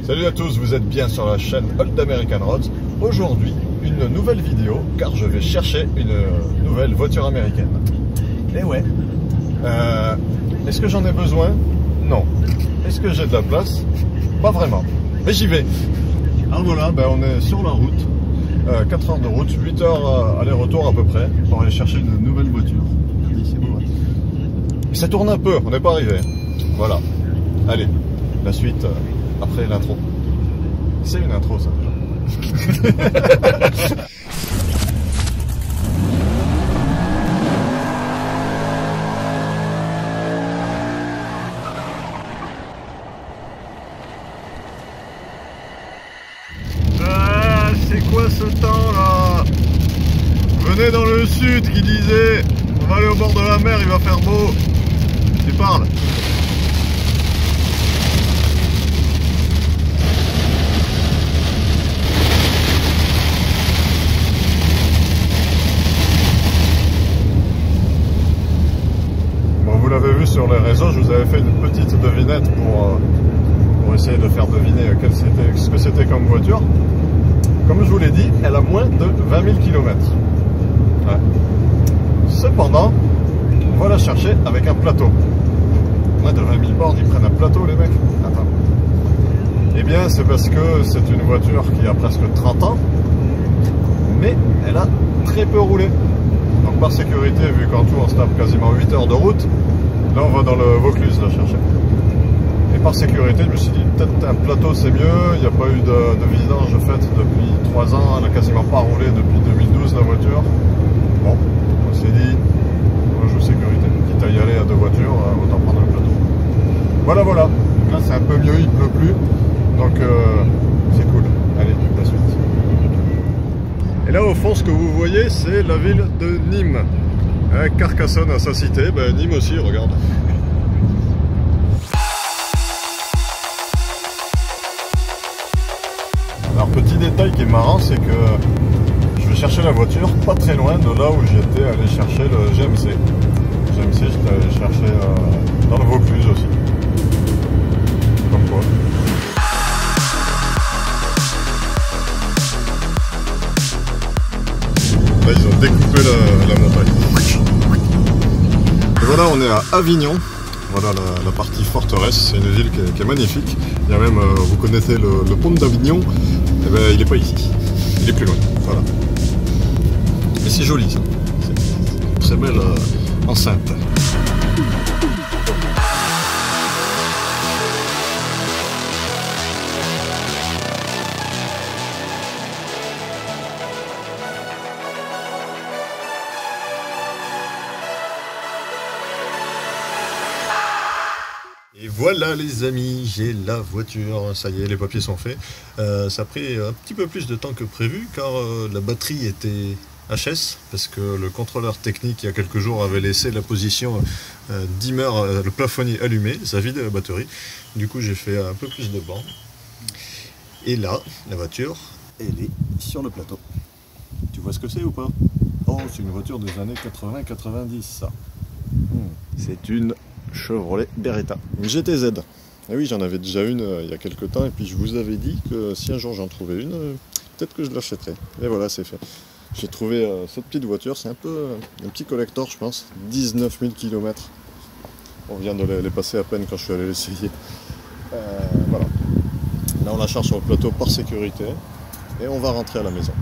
Salut à tous, vous êtes bien sur la chaîne Old American Roads. Aujourd'hui, une nouvelle vidéo, car je vais chercher une nouvelle voiture américaine. Et ouais, est-ce que j'en ai besoin? Non. Est-ce que j'ai de la place? Pas vraiment. Mais j'y vais. Alors voilà, on est sur la route. 4 heures de route, 8 heures aller-retour à peu près, pour aller chercher une nouvelle voiture. Regardez, c'est beau. Et ça tourne un peu, on n'est pas arrivé. Voilà. Allez, la suite après l'intro. C'est une intro, ça. C'est quoi ce temps là? Venez dans le sud qui disait on va aller au bord de la mer, il va faire beau. Tu parles? Bon, vous l'avez vu sur les réseaux, je vous avais fait une petite devinette pour essayer de faire deviner ce que c'était comme voiture. Comme je vous l'ai dit, elle a moins de 20 000 km. Ouais. Cependant, on va la chercher avec un plateau. Moins de 20 000 bornes, ils prennent un plateau, les mecs. Attends. Eh bien, c'est parce que c'est une voiture qui a presque 30 ans, mais elle a très peu roulé. Donc par sécurité, vu qu'en tout on se tape quasiment 8 heures de route, là on va dans le Vaucluse la chercher. Et par sécurité, je me suis dit, peut-être un plateau c'est mieux, il n'y a pas eu de vidange faite depuis 3 ans, elle n'a quasiment pas roulé depuis 2012 la voiture. Bon, on s'est dit, on joue sécurité. Quitte à y aller à 2 voitures, autant prendre le plateau. Voilà, voilà. Donc là c'est un peu mieux, il ne pleut plus, donc c'est cool. Allez, la suite. Et là au fond, ce que vous voyez, c'est la ville de Nîmes. Carcassonne à sa cité, Nîmes aussi, regarde. Alors petit détail qui est marrant, c'est que je vais chercher la voiture pas très loin de là où j'étais allé chercher le GMC. GMC, j'étais allé chercher dans le Vaucluse aussi. Comme quoi. Là ils ont découpé la montagne. Et voilà, on est à Avignon. Voilà la partie forteresse, c'est une ville qui est magnifique. Il y a même, vous connaissez le pont d'Avignon, il n'est pas ici, il est plus loin, voilà. Mais c'est joli ça, c'est une très belle enceinte. Et voilà les amis, j'ai la voiture, ça y est, les papiers sont faits. Ça a pris un petit peu plus de temps que prévu car la batterie était HS parce que le contrôleur technique il y a quelques jours avait laissé la position dimmer, le plafonnier allumé, ça vide la batterie. Du coup j'ai fait un peu plus de bornes. Et là, la voiture, elle est sur le plateau. Tu vois ce que c'est ou pas? Oh, c'est une voiture des années 80-90 ça. C'est une Chevrolet Beretta, une GTZ. Et oui, j'en avais déjà une il y a quelques temps et puis je vous avais dit que si un jour j'en trouvais une, peut-être que je l'achèterais. Et voilà, c'est fait. J'ai trouvé cette petite voiture, c'est un peu un petit collector je pense, 19 000 km. On vient de les passer à peine quand je suis allé l'essayer. Voilà. Là on la charge sur le plateau par sécurité et on va rentrer à la maison.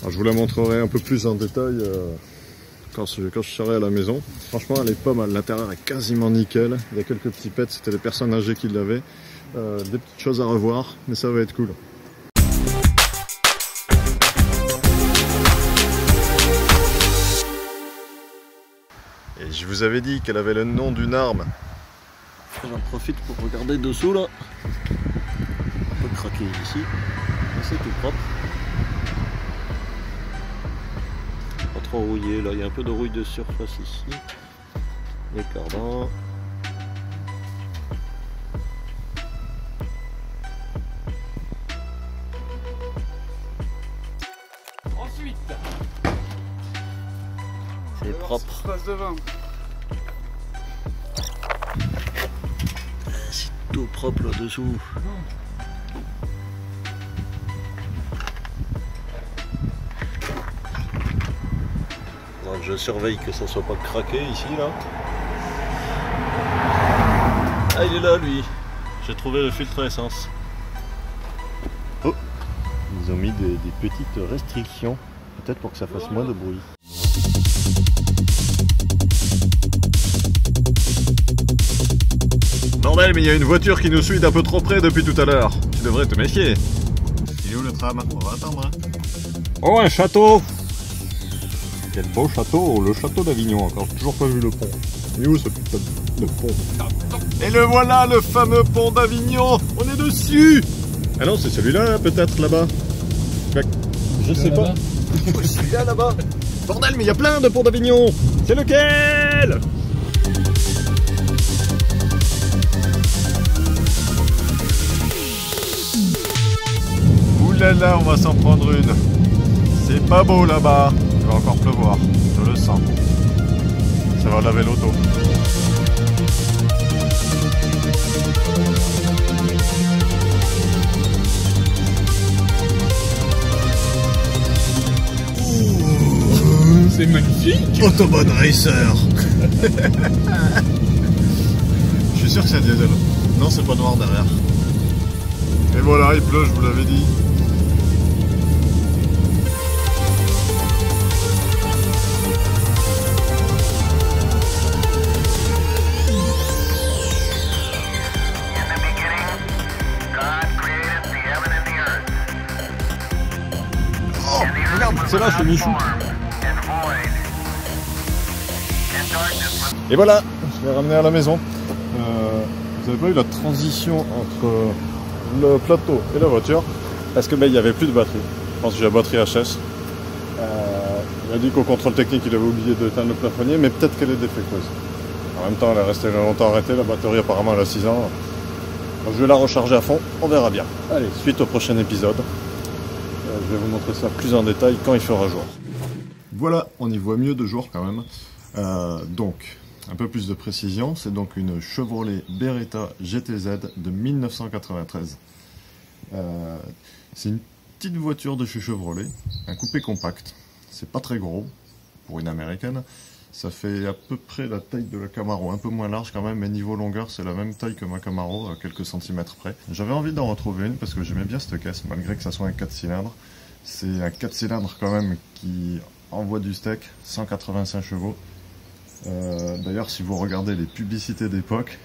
Alors, je vous la montrerai un peu plus en détail quand je serai à la maison. Franchement, elle est pas mal. L'intérieur est quasiment nickel. Il y a quelques petits pets, c'était des personnes âgées qui l'avaient. Des petites choses à revoir, mais ça va être cool. Et je vous avais dit qu'elle avait le nom d'une arme. J'en profite pour regarder dessous là. Un peu craqué ici, mais c'est tout propre. Pas trop rouillé, là il y a un peu de rouille de surface ici. Les cardans. propre. Passe devant. C'est tout propre là-dessous. Donc je surveille que ça soit pas craqué ici là. Ah, il est là lui. J'ai trouvé le filtre à essence. Oh, ils ont mis des petites restrictions, peut-être pour que ça fasse moins de bruit. Bordel, mais il y a une voiture qui nous suit d'un peu trop près depuis tout à l'heure. Tu devrais te méfier. Il est où le tram? On va attendre. Hein. Oh, un château! Quel beau château, le château d'Avignon encore. Toujours pas vu le pont. Il est où ce putain de pont? Et le voilà, le fameux pont d'Avignon. On est dessus. Ah non, c'est celui-là, peut-être, là-bas. Je sais pas. Celui-là, là-bas. Bordel, mais il y a plein de ponts d'Avignon. C'est lequel? Oulala, on va s'en prendre une. C'est pas beau là-bas. Il va encore pleuvoir, je le sens. Ça va laver l'auto. C'est magnifique. Autobahn Racer. Je suis sûr que c'est un diesel. Non, c'est pas noir derrière. Et voilà, il pleut, je vous l'avais dit. Oh, regarde, c'est là, c'est Michou. Et voilà, je l'ai ramené à la maison. Vous avez pas eu la transition entre le plateau et la voiture parce que il n'y avait plus de batterie. Je pense que j'ai la batterie HS. Il a dit qu'au contrôle technique il avait oublié d'éteindre le plafonnier, mais peut-être qu'elle est défectueuse. En même temps, elle est restée longtemps arrêtée, la batterie apparemment elle a 6 ans. Donc, je vais la recharger à fond, on verra bien. Allez, suite au prochain épisode. Je vais vous montrer ça plus en détail quand il fera jour. Voilà, on y voit mieux de jour quand même. Donc, un peu plus de précision, c'est donc une Chevrolet Beretta GTZ de 1993. C'est une petite voiture de chez Chevrolet, un coupé compact. C'est pas très gros pour une américaine. Ça fait à peu près la taille de la Camaro, un peu moins large quand même, mais niveau longueur, c'est la même taille que ma Camaro, à quelques centimètres près. J'avais envie d'en retrouver une parce que j'aimais bien cette caisse, malgré que ça soit un 4 cylindres. C'est un 4 cylindres quand même qui envoie du steak, 185 chevaux. D'ailleurs, si vous regardez les publicités d'époque,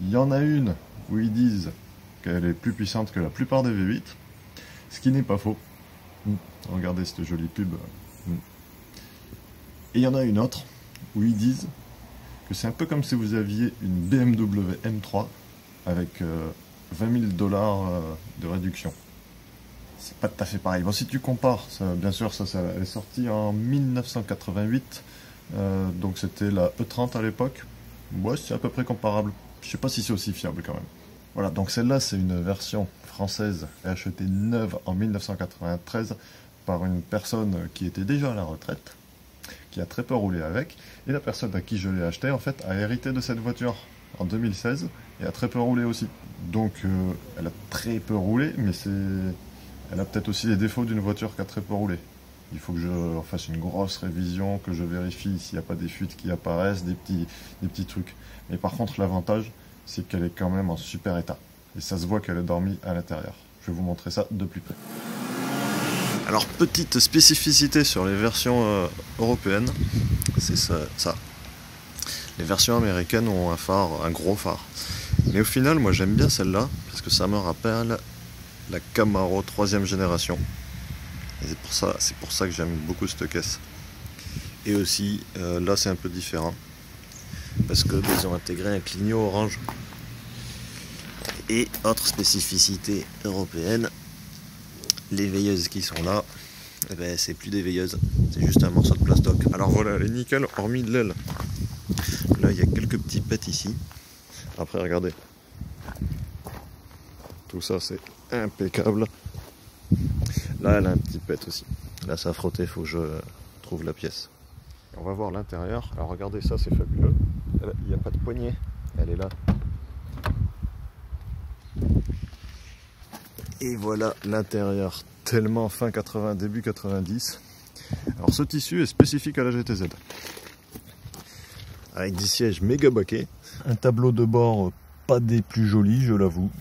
il y en a une où ils disent qu'elle est plus puissante que la plupart des V8, ce qui n'est pas faux. Regardez cette jolie pub. Et il y en a une autre où ils disent que c'est un peu comme si vous aviez une BMW M3 avec 20 000 $ de réduction. C'est pas tout à fait pareil. Bon, si tu compares, ça, bien sûr, ça elle est sortie en 1988. Donc c'était la E30 à l'époque. Ouais, c'est à peu près comparable. Je sais pas si c'est aussi fiable quand même. Voilà, donc celle-là c'est une version française achetée neuve en 1993 par une personne qui était déjà à la retraite, qui a très peu roulé avec, et la personne à qui je l'ai acheté en fait a hérité de cette voiture en 2016 et a très peu roulé aussi. Donc elle a très peu roulé, mais elle a peut-être aussi les défauts d'une voiture qui a très peu roulé. Il faut que je fasse une grosse révision, que je vérifie s'il n'y a pas des fuites qui apparaissent, des petits trucs. Mais par contre, l'avantage, c'est qu'elle est quand même en super état. Et ça se voit qu'elle est dormie à l'intérieur. Je vais vous montrer ça de plus près. Alors, petite spécificité sur les versions européennes, c'est ça. Les versions américaines ont un gros phare. Mais au final, moi j'aime bien celle-là, parce que ça me rappelle la Camaro 3e génération. Et c'est pour ça que j'aime beaucoup cette caisse. Et aussi, là c'est un peu différent. Parce qu'ils ont intégré un clignot orange. Et autre spécificité européenne, les veilleuses qui sont là, eh ben, c'est plus des veilleuses, c'est juste un morceau de plastoc. Alors voilà, elle est nickel, hormis de l'aile. Là il y a quelques petits pets ici. Après regardez. Tout ça c'est impeccable. Là elle a un petit pet aussi. Là ça a frotté, il faut que je trouve la pièce. On va voir l'intérieur. Alors regardez ça, c'est fabuleux. Il n'y a pas de poignée, elle est là. Et voilà l'intérieur, tellement fin 80, début 90. Alors ce tissu est spécifique à la GTZ. Avec des sièges méga baquets, un tableau de bord pas des plus jolis, je l'avoue,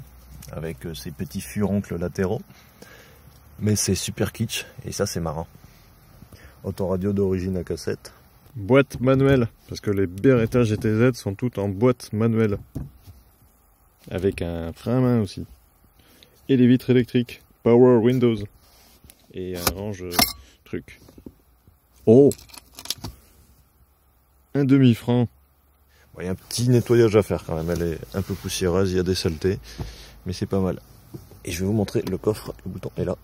avec ces petits furoncles latéraux. Mais c'est super kitsch, et ça c'est marrant. Autoradio d'origine à cassette. Boîte manuelle, parce que les Beretta GTZ sont toutes en boîte manuelle. Avec un frein à main aussi. Et les vitres électriques, Power Windows. Et un range truc. Oh! Un demi-franc. Bon, il y a un petit nettoyage à faire quand même, elle est un peu poussiéreuse, il y a des saletés, mais c'est pas mal. Et je vais vous montrer le coffre, le bouton est là.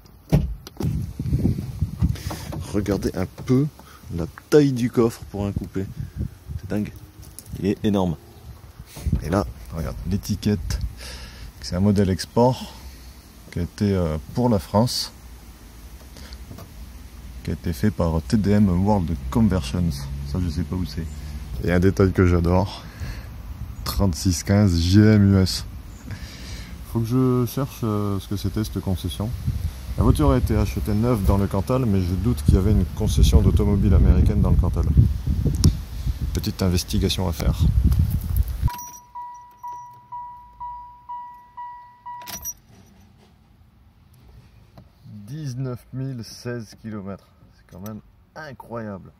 Regardez un peu la taille du coffre pour un coupé. C'est dingue. Il est énorme. Et là, regarde l'étiquette. C'est un modèle export qui a été pour la France, qui a été fait par TDM World Conversions. Ça, je sais pas où c'est. Et un détail que j'adore, 3615 GM US. Faut que je cherche ce que c'était cette concession. La voiture a été achetée neuve dans le Cantal, mais je doute qu'il y avait une concession d'automobile américaine dans le Cantal. Petite investigation à faire. 19 016 km, c'est quand même incroyable.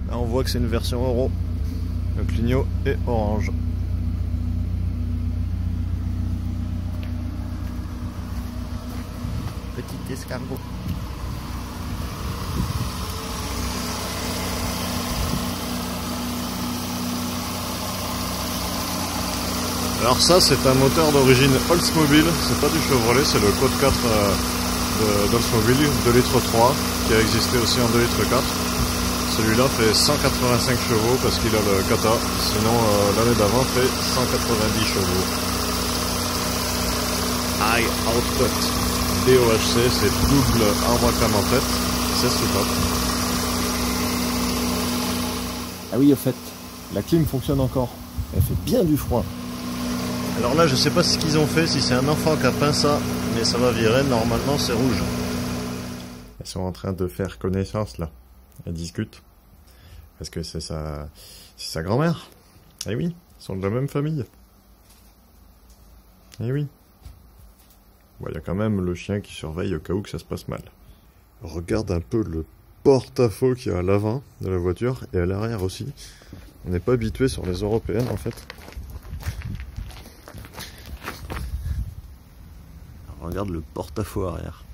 Là on voit que c'est une version Euro. Le clignot est orange. Petit escargot. Alors ça c'est un moteur d'origine Oldsmobile, c'est pas du Chevrolet, c'est le Code 4 d'Oldsmobile, 2 litres 3, qui a existé aussi en 2 litres 4. Celui-là fait 185 chevaux parce qu'il a le kata, sinon l'année d'avant fait 190 chevaux. High Output DOHC, c'est double arbre à cam en tête, c'est super. Ah oui, au fait, la clim fonctionne encore, elle fait bien du froid. Alors là, je sais pas ce qu'ils ont fait, si c'est un enfant qui a peint ça, mais ça va virer, normalement c'est rouge. Elles sont en train de faire connaissance là. Elles discutent. Parce que c'est sa grand-mère. Eh oui, ils sont de la même famille. Eh oui. Bon, il y a quand même le chien qui surveille au cas où que ça se passe mal. Regarde un peu le porte-à-faux qu'il y a à l'avant de la voiture et à l'arrière aussi. On n'est pas habitué sur les européennes en fait. Regarde le porte-à-faux arrière.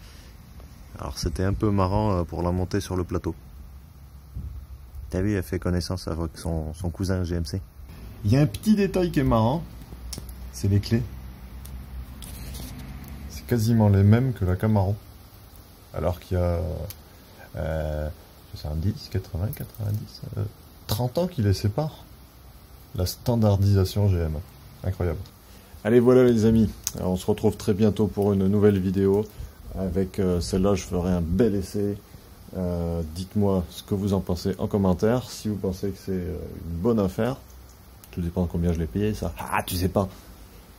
Alors c'était un peu marrant pour la monter sur le plateau. T'as vu, elle fait connaissance avec son cousin GMC. Il y a un petit détail qui est marrant, c'est les clés. C'est quasiment les mêmes que la Camaro. Alors qu'il y a 70, 80, 90, 30 ans qui les séparent. La standardisation GM. Incroyable. Allez, voilà les amis, alors, on se retrouve très bientôt pour une nouvelle vidéo. Avec celle-là, je ferai un bel essai. Dites-moi ce que vous en pensez en commentaire. Si vous pensez que c'est une bonne affaire, tout dépend de combien je l'ai payé, ça. Ah, tu sais pas.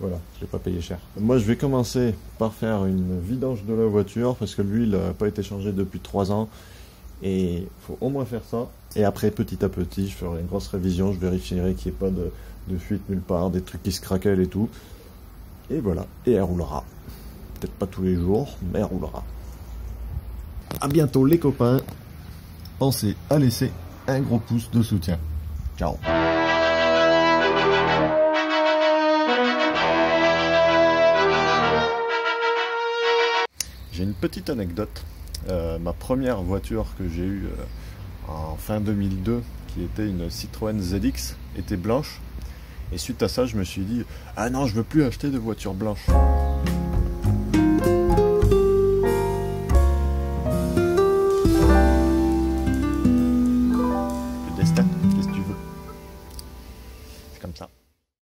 Voilà, je l'ai pas payé cher. Moi, je vais commencer par faire une vidange de la voiture parce que l'huile n'a pas été changée depuis 3 ans. Et il faut au moins faire ça. Et après, petit à petit, je ferai une grosse révision. Je vérifierai qu'il n'y ait pas de fuite nulle part, des trucs qui se craquellent et tout. Et voilà, et elle roulera. Peut-être pas tous les jours, mais elle roulera. A bientôt les copains. Pensez à laisser un gros pouce de soutien. Ciao. J'ai une petite anecdote. Ma première voiture que j'ai eue en fin 2002, qui était une Citroën ZX, était blanche. Et suite à ça, je me suis dit, ah non, je veux plus acheter de voiture blanche. Le destin, qu'est-ce que tu veux? comme ça.